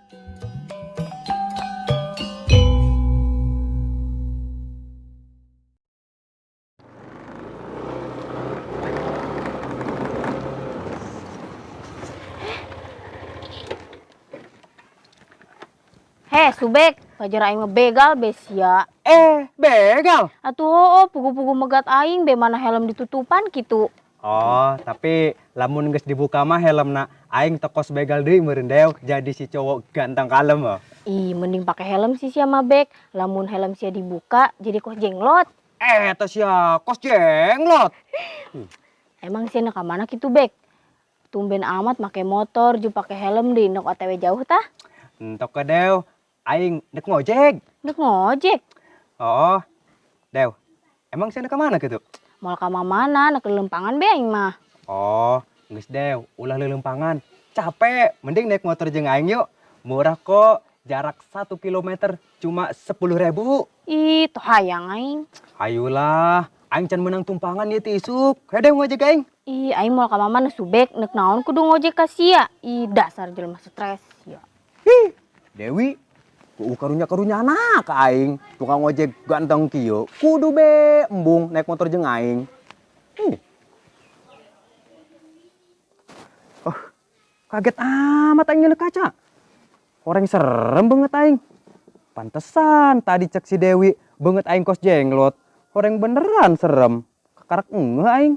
Heh, Subek, pajar aing begal besia. Begal. Atuh pugu-pugu megat aing be mana helm ditutupan gitu. Oh, tapi lamun geus dibuka mah helmna aing tekos begal deui meureun dew jadi si cowok ganteng kalem oh. Ih, mending pakai helm sih sia mah bek. Lamun helm sia dibuka jadi kos jenglot. Eta sia kos jenglot. Emang sia ka mana gitu bek? Tumben amat make motor ju pakai helm deui nok OTW jauh tah. Entok ke dew, aing dek ngojek. Dek ngojek. Oh, dew. Emang sia ka mana gitu? Moal ka mana nak lempangan be aing mah. Oh, geus dew, ulah leuleumpangan. Capek, mending naik motor jeung aing yuk. Murah kok, jarak 1 kilometer cuma 10.000. Ih, toh hayang aing. Hayulah, aing can menang tumpangan ieu ti isuk. Hayu dew ngojek aing. Ih, aing moal ka mana Subek nek naon kudu ngojek ka sia. Ih, dasar jelema stres ya. Hi, Dewi, karunya anak ka aing. Tukang ojek ganteng kieu, kudu be embung naik motor jeung aing. Oh, kaget amat aing ngeuleuh kaca. Orang serem banget aing. Pantesan tadi cek si Dewi banget aing kos jenglot. Orang beneran serem. Kakarak engeuh aing.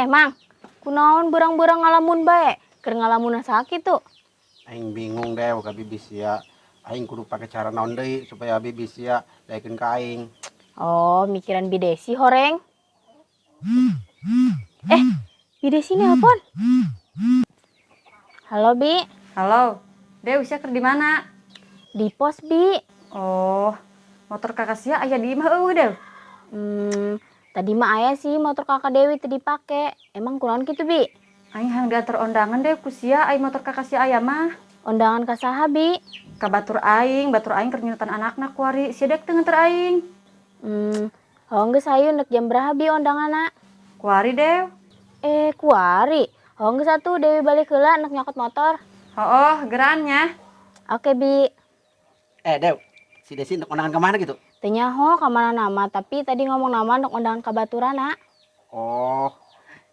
Mang, kunaon berang-berang ngalamun bae? Keur ngalamun sakit tuh. Aing bingung deh ka bibis ya. Aing kudu pakai cara naon deui supaya bibis ya daekeun ka aing. Oh, mikiran bidesi horeng. Bidesi nelpon. Halo, Bi. Halo, Dew, sia keur di mana? Di pos, Bi. Oh, motor kakak sia aya di imah eueuh, Dew. Tadi mah aya sih motor kakak Dewi tadi dipake. Emang kunaon kitu, Bi? Aing hayang diatur ondangan Dew ku sia ai motor kakak sia aya mah. Undangan ka saha, Bi? Ka batur aing keur nyunutan anakna kuari sia dek teu nganter aing. Geus hayu neuk jam beraha, Bi, undanganna? Kuari, Dew. Kuari. Geus atuh Dewi balik heula neuk nyokot motor. Oh, geraannya. Oke, Bi. Dew, si Desi untuk undangan ke mana gitu? Teu nyaho ka mana nama, tapi tadi ngomong nama neuk undangan ka baturana. Oh,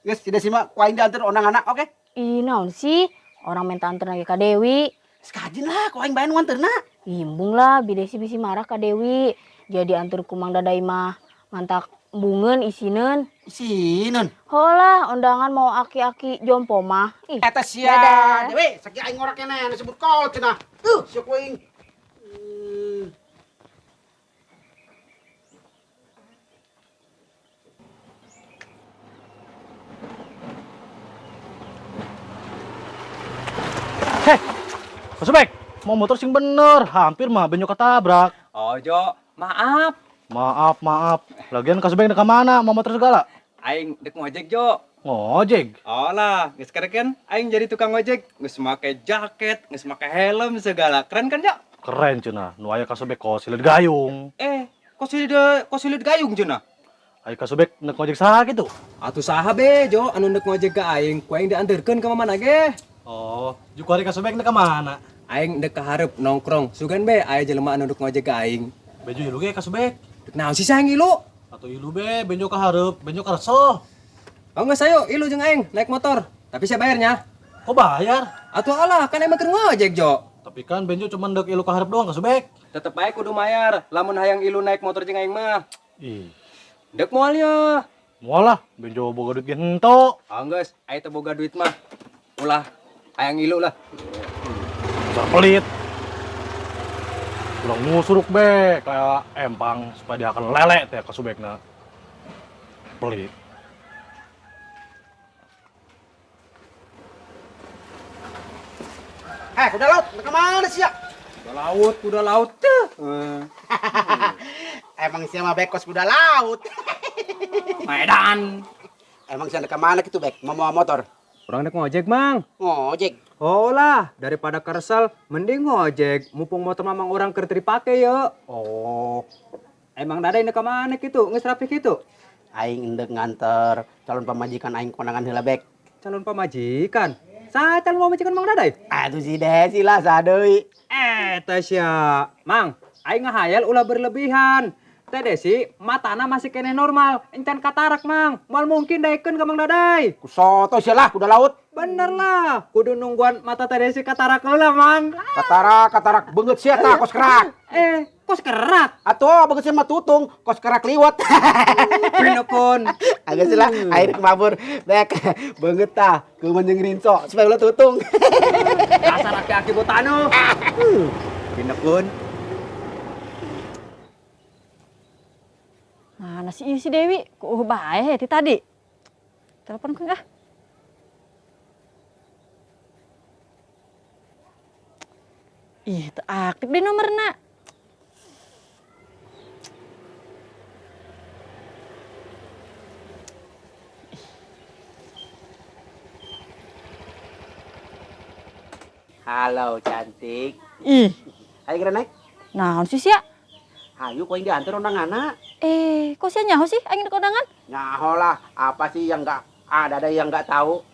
geus si Desi mah ku aing diantar undangan oke? Ih, naon sih? Orang minta anter lagi ka Dewi. Sekajin lah ku aing bae nu nganterna. Imbung lah, bidesi bisi marah ka Dewi. Jadi antur ku Mang Dadai mah mantak bungeun isineun. Isineun. Holah, undangan mau aki-aki jompo mah. Ih, Eta sia. dadah. Dewi, sakieu aing ngorek keneh disebut kol cenah. Sia ku aing. Mas Subek, mau motor sing bener, hampir mah benyo ketabrak. Oh, Jo, maaf. Maaf. Lagian Kak Subek ke mana? Mau motor segala? Aing dek ngojek, Jo. Ngojek. Oh lah, geus kan aing jadi tukang ojek, geus make jaket, geus make helm segala. Keren kan, Jo? Keren cenah. Nu aya Kak Subek kos sileud gayung. Kok sileud gayung cenah? Aya Kak Subek neuk ngojek saha kitu? Atuh saha be, Jo, anu neuk ngojek ka aing, ku aing dianterkeun ka mamana ge. Oh, juk hari Kak Subek neuk ka mana? Aing dek ka hareup nongkrong. Sugan be aya jelema anu neuk ngojek ka aing. Bejo ilu ge Kak Subek. Dek naon sih sayang ilu? Atuh ilu be, benjo ka hareup, benjo ka reso. Oh geus ayo, ilu jeung aing naik motor. Tapi saya bayarnya. Kok bayar? Atuh alah, kan emang keur ngojek, Jo. Tapi kan benjo cuma deuk ilu ka hareup doang Kak Subek. Tetep bae kudu mayar. Lamun hayang ilu naik motor jeung aing mah. Ih, Dek moal ya. moal lah, benjo boga duit ge henteu. Ah geus, aya teu boga duit mah. Ulah hayang ilu lah. Dasar pelit. Ulang ngusuruk be kayak empang supaya dia akan lele teh Kak Subekna. Pelit. Kuda laut, ke mana sih ya? Kuda laut teh. Emang sia mah bekos kuda laut. Medan. Emang sia ke mana gitu bek? Mau motor. Urang dek ngojek, Mang. Ngojek. Oh lah, daripada kersal, mending ngojek. Mumpung motor mamang orang keur teu dipake ya. Oh, Emang Dadai neuk ka mana kitu? Geus rapi kitu? aing endek nganter calon pemajikan aing kondangan heula bek. Calon pemajikan. Sa calon pemajikan Mang Daday? Atuh si Desi lah sadeui. Tasya. Mang, aing ngahayal ulah berlebihan. Teh Desi, matana masih kene normal. Encan katarak, Mang. Mal mungkin daikeun ka Mang Daday. Ku soto sia lah kuda laut. Bener lah. Kudu nungguan mata Teh Desi katarak heula, Mang. Katarak beungeut sia tah kos kerak. Kos kerak. Atuh beungeut sia mah tutung kos kerak liwat. Pinokon. Agak sila air kemabur bek beungeut tah kumaha jeung rinso supaya ulah tutung. Dasar aki-aki botano. Pinokon. Mana sih si Dewi? Kok bae ti tadi? Telepon ke ah. Ih, teu aktif deh nomerna. Halo cantik. Ih, Ayo kira naik. naon sih sia? Hayu kau yang diantar undanganna. Kok sia nyaho sih angin kondangan? Nyaho lah, apa sih yang enggak ada yang enggak tahu.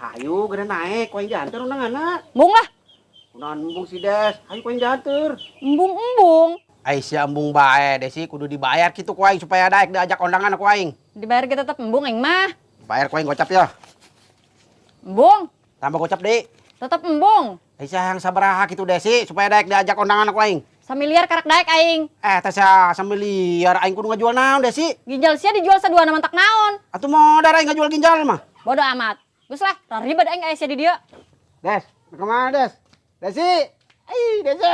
Hayu kira naik kau yang diantar undanganna. Embung lah, Kunaon embung si Des. Hayu kau yang diantar. embung. Aisyah embung bae, Desi kudu dibayar kitu ku aing supaya daek diajak kondangan ku aing. Dibayar kita tetap embung aing mah. Bayar ku aing gocap ya. Embung, Tambah gocap deui. tetap embung. Aisyah yang sabaraha kitu Desi supaya daek diajak kondangan ku aing. Samiliar karak daek aing. Teh sia sambiliar aing kudu ngajual naon Desi? Ginjal sia dijual saduana mantak naon. Atuh modar aing ngajual ginjal mah. Bodoh amat. Geus lah, ribet aing aya sia di dieu. Des, kemana Des? Desi, Desi,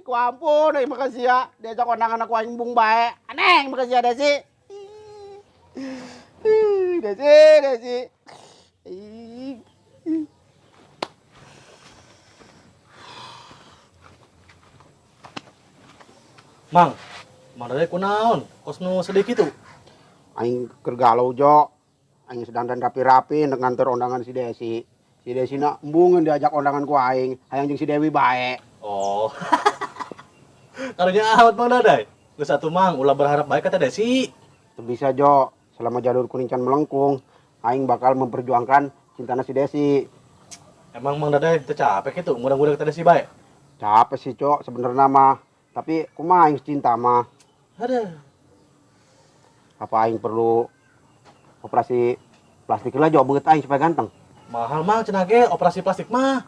ku ampun, makasih ya, diajak kondangan aku aing bung bae, aneh, makasih ya Desi, Desi, Mang, Mang Daday kunaon? Kos nu sedih kitu. aing keur galau jo, aing sedang dan rapi-rapi nganter undangan si Desi nak embungeun diajak undangan ku aing, hayang jeung si Dewi bae. Oh. Karunya amat Mang Daday. Geus atuh Mang, ulah berharap baik kata Desi. Teu bisa jo, selama jalur kuning can melengkung, aing bakal memperjuangkan cintana si Desi. Emang Mang Daday teu capek kitu mudah-mudahan kata Desi bae. Capek sih cok sebenarnya mah, tapi kumaha aing cinta mah. Aduh. Apa aing perlu operasi plastik lah jauh beut aing supaya ganteng. Mahal Mang cenah ge operasi plastik mah.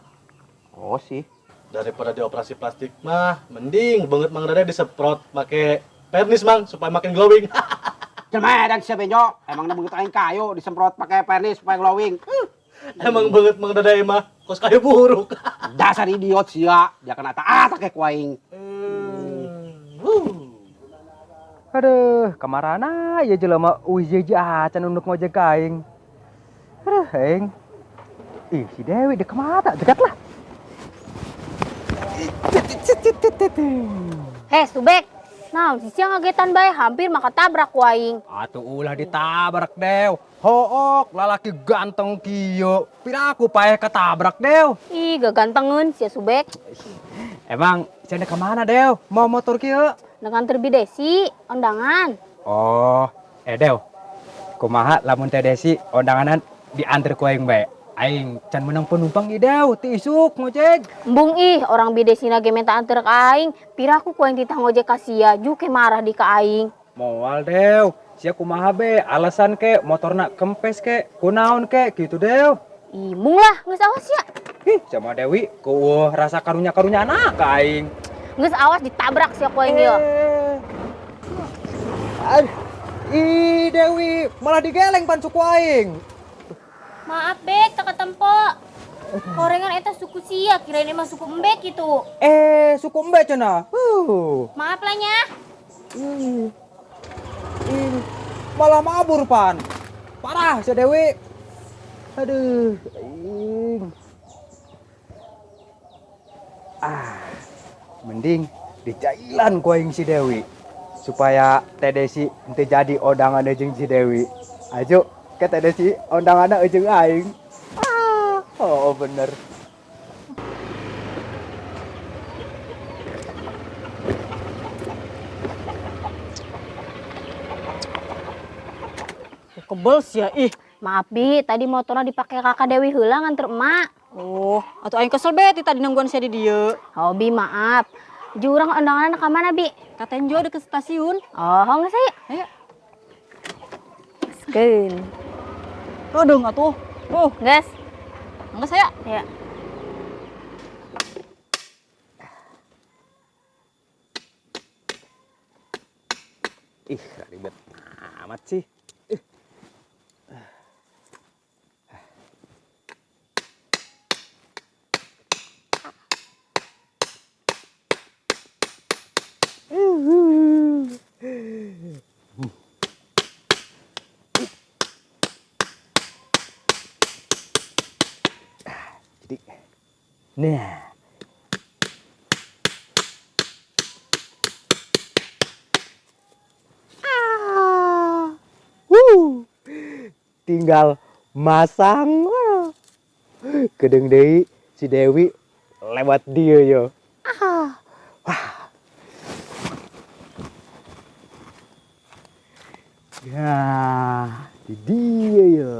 Oh sih. Daripada dioperasi plastik mah mending banget Mang Daday disemprot make pernis Mang supaya makin glowing. Jelma dan siapa jo? Emang beut aing kayu disemprot pakai pernis supaya glowing. Emang banget Mang Daday mah kos kayu buruk. Dasar idiot sia, dia kena taat kayak ku aing. Aduh, kamarana ya jelema uji acan unduk ngojek ka aing. Aduh, aing. Ih, si Dewi dek mata, dekat lah. Heh, Subek. Nah, si sia ngagetan bae hampir maka tabrak ku aing. Atuh ulah ditabrak dew. Hook, lalaki ganteng kieu. Pira aku pae ketabrak dew. Ih, gagantengeun sia Subek. Emang cenah ka mana dew? Mau motor kieu? Dengan terbidesi, undangan. Oh, dew. Kumaha lamun Teh Desi undanganan diantar ku aing bae. Aing can menang penumpang ieu dew, ti isuk ngojek. Embung ih, orang bidesina ge minta anter ka aing. Piraku ku aing titah ngojek ka sia, juke marah di ka aing. Moal dew. Sia kumaha be, alasan ke motorna kempes ke, kunaon ke, gitu dew. Ih, mung lah, geus awas ya. Ih, sama Dewi, ku rasa karunya-karunya anak ka aing. Geus awas ditabrak sia ku aing ieu. Ih, Dewi, malah digeleng pan suku aing. Maaf, Bek, tak ketempo. Korengan eta suku sia, kirain emang suku embek gitu. Suku Mbak cenah. Maaf lah nya. Malah mabur pan. Parah si Dewi. Aduh, aing. Mending dijailan ku aing si Dewi. Supaya Teh Desi henteu jadi odangan jeung si Dewi. Ajo, ke Teh Desi odanganna jeung aing. Oh bener. kebel sih ya. Ih. Maaf Bi, tadi motornya dipakai kakak Dewi heula nganter emak. Oh, atuh aing kesel beti tadi nungguan saya di dieu. Oh Bi, maaf. Jurang undangan ke mana Bi? Katenjo deket stasiun. Oh, nggak saya. Ayo. Skeun. Rodong atuh. Oh, Gas. enggak saya. Ya. Ih, ribet amat sih. Jadi, nah. Tinggal masang. Kedeng deui si Dewi lewat dia yo. Ya, di dia ya.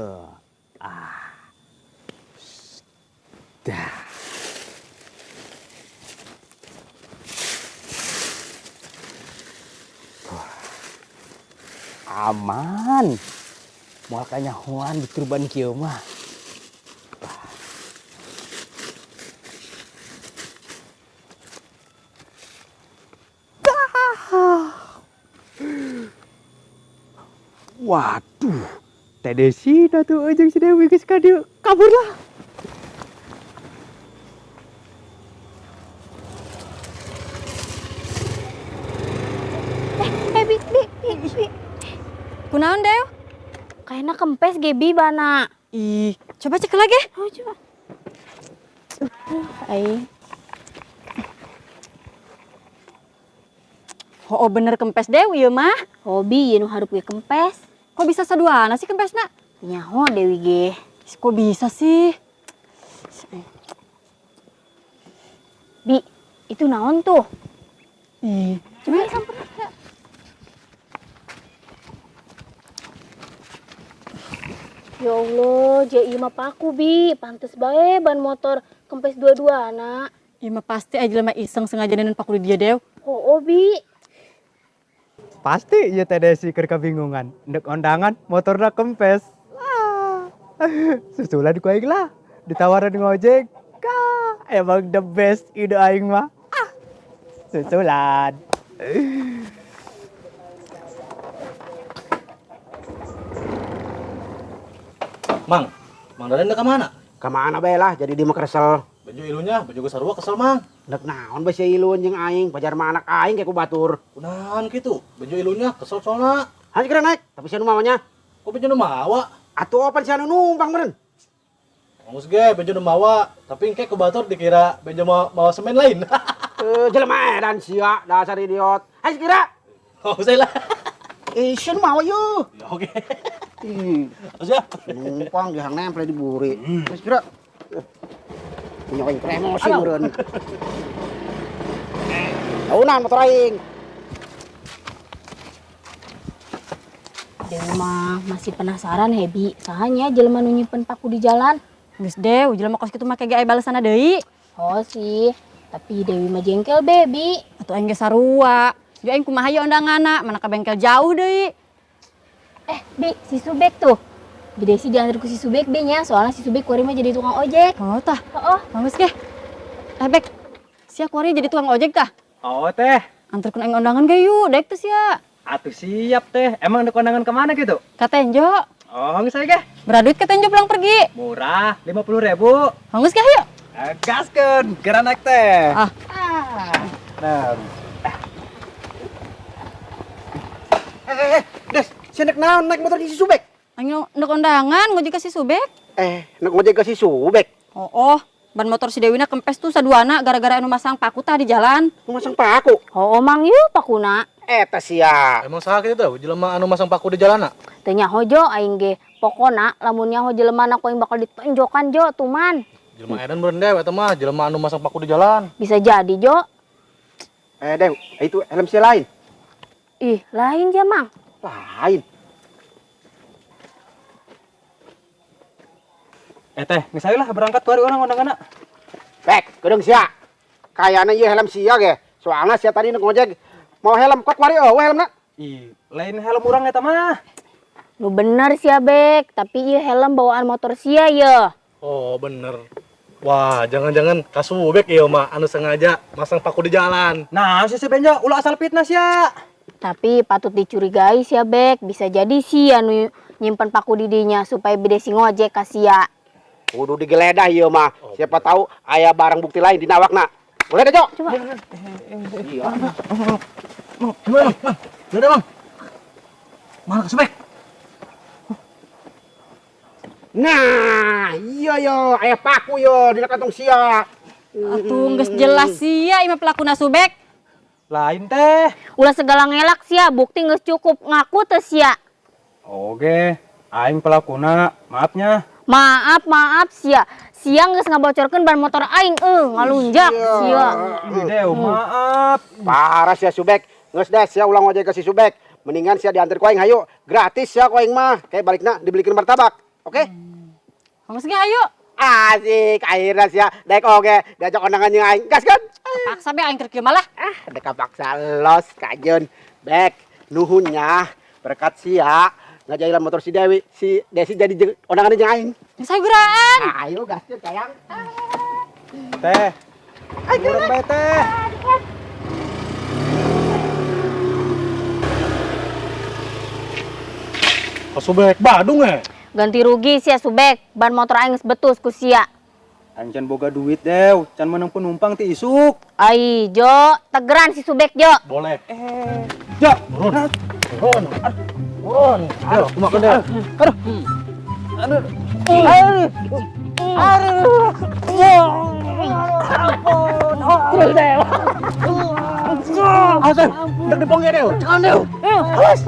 Dah. Aman. Makanya Juan di turban kieu mah. Waduh, Teh Desi tuh ujung si Dewi geus ka dieu. Kabur lah. Bi. Kunaon Dew? Kayaknya kempes Gebi bana. Ih, coba cek lagi. Oh, coba. Ai. Oh, bener kempes Dewi ya mah. Hobi nu harup ge kempes. Kok bisa saduana sih kempesna? Nyaho Dewi ge. Kok bisa sih? Bi, itu naon tuh? Ih, Coba samperin. Ya Allah, jadi mah paku Bi, pantes bae ban motor kempes dua-duana. iya mah pasti aja mah iseng sengaja neun paku di dia Dew. Oh, Bi. Pasti ya Teh Desi keur kabingungan. Ndek ondangan motorna kempes. Susulan ku aing lah. Ditawaran ngojek. Emang the best ide aing mah. Susulan. Mang Dadan ke mana? Kemana bae lah jadi di Makarsel. Baju ilunya, baju gue sarua kesel Mang. Nek naon bae sia iluan jeung aing, pajar mah anak aing kayak ku batur. Kunahan gitu, baju ilunya kesel soalnya. Hanya kira naik, tapi sia nu mawanya. Kok baju nu mawa? Atuh opan sia nu numpang meureun. Ngomong ge baju nu mawa, tapi engke ke batur dikira baju mawa semen lain. Jelema edan sia, dasar idiot. Hanya kira. Oh, saya lah. Sia nu mawa yeuh. Ya oke. Ih, Siap. numpang dihang nempel di buri. Hanya kira. Punya aing promosi meureun. Taunan motor aing. Dewi mah masih penasaran Hebi, sahanya jelema nu nyimpen paku di jalan. Geus Dew, jelema kos kitu make ge aya balesana deui. Oh sih, tapi Dewi mah jengkel Bebi. Atuh aing ge sarua. Jadi aing kumaha ye ondanganna, mana ka bengkel jauh deui. Bi, si Subek tuh. Bi Desi diantar ku si Subek Bi nya, soalnya si Subek kuari mah jadi tukang ojek. Oh tah, Oh, bagus ge. Bek, sia kuari jadi tukang ojek tah. Oh Teh, Antarkeun aing ondangan ge yuk, daek teh sia. atuh siap Teh. Emang ndek kondangan kemana gitu? Katenjo, Oh, geus aya ge. beraduit katenjo pulang pergi. Murah, 50.000. Hanggus ge yuk. Gaskeun, geura naik Teh. Ah. Nah, Des, sia nek naon naik motor di si Subek? Aing ndek ondangan ngojek ka si Subek. Nek ngojek ke si Subek. Oh, ban motor si Dewina kempes tuh saduana gara-gara anu masang paku tah di jalan. Nu masang paku. oh mang yuk pakuna. Eta sia. Emang saha kitu teh, jelema anu masang paku di jalana? Teu nya hojo aing ge. Pokona lamun nya ho jelema ku aing bakal ditonjokan Jo tuman. Jelema edan beureun dewe eta mah, jelema anu masang paku di jalan. Bisa jadi Jo. Dew, itu helm sia lain. Ih, lain ja Mang. Lain. Teh, misalnya lah berangkat tuh hari orang anak. Bek, gedung sia. Kayaknya iya helm sia ge. Soalnya sia tadi ngojek mau helm kok kuari helm na. Ih, lain helm orang eta mah. Lu bener sia Bek, tapi ieu helm bawaan motor sia ya. Oh bener. Wah, jangan-jangan kasubek ieu mah anu sengaja masang paku di jalan. Nah, si Benjo ulah asal fitnah ya. Tapi patut dicurigai sia Bek, bisa jadi sia nu nyimpen paku didinya supaya bede si ngojek ka sia. Kudu digeledah ieu mah. Siapa tahu aya barang bukti lain di nawakna. Boleh deh, Cok? Coba. Iya. Gimana, Bang? Udah, Bang. Mana kasubek? Nah, iya yo, aya paku yo di kantong sia. Atuh geus jelas sia imah pelakuna subek. Lain teh. Ulah segala ngelak sia, bukti geus cukup ngaku teh sia. Oke, aing pelakuna, maafnya. Maaf sia. Sia geus ngabocorkeun ban motor aing ngalunjak sia. Dew, maaf. Parah sia Subek. Geus dah sia ulang ojek ke si Subek. Mendingan sia diantar ku aing hayu. Gratis sia ku aing mah. Kayak balikna dibelikeun martabak. Oke? Geus ge hayu. Asik, akhirnya sia daek oge diajak kondangan jeung aing. Gas kan? Paksa be aing keur kieu malah. Deka paksa los kajeun. Bek, nuhunnya berkat sia ngajailan motor si Dewi, si Desi jadi kondangan jeung aing. Geus sayuran. Ayo gaskeun sayang. Teh. Urang bae teh. Kasubek Badung Ganti rugi sia Subek, ban motor aing geus betus ku sia. Aing can boga duit dew, can menang penumpang ti isuk. Ai, Jo, tegeran si Subek, Jo. Boleh. Ja, Turun. Turun. Turun. Aduh, kumaha deh. Awas, udah dipongge deh. Jangan deh. Terus.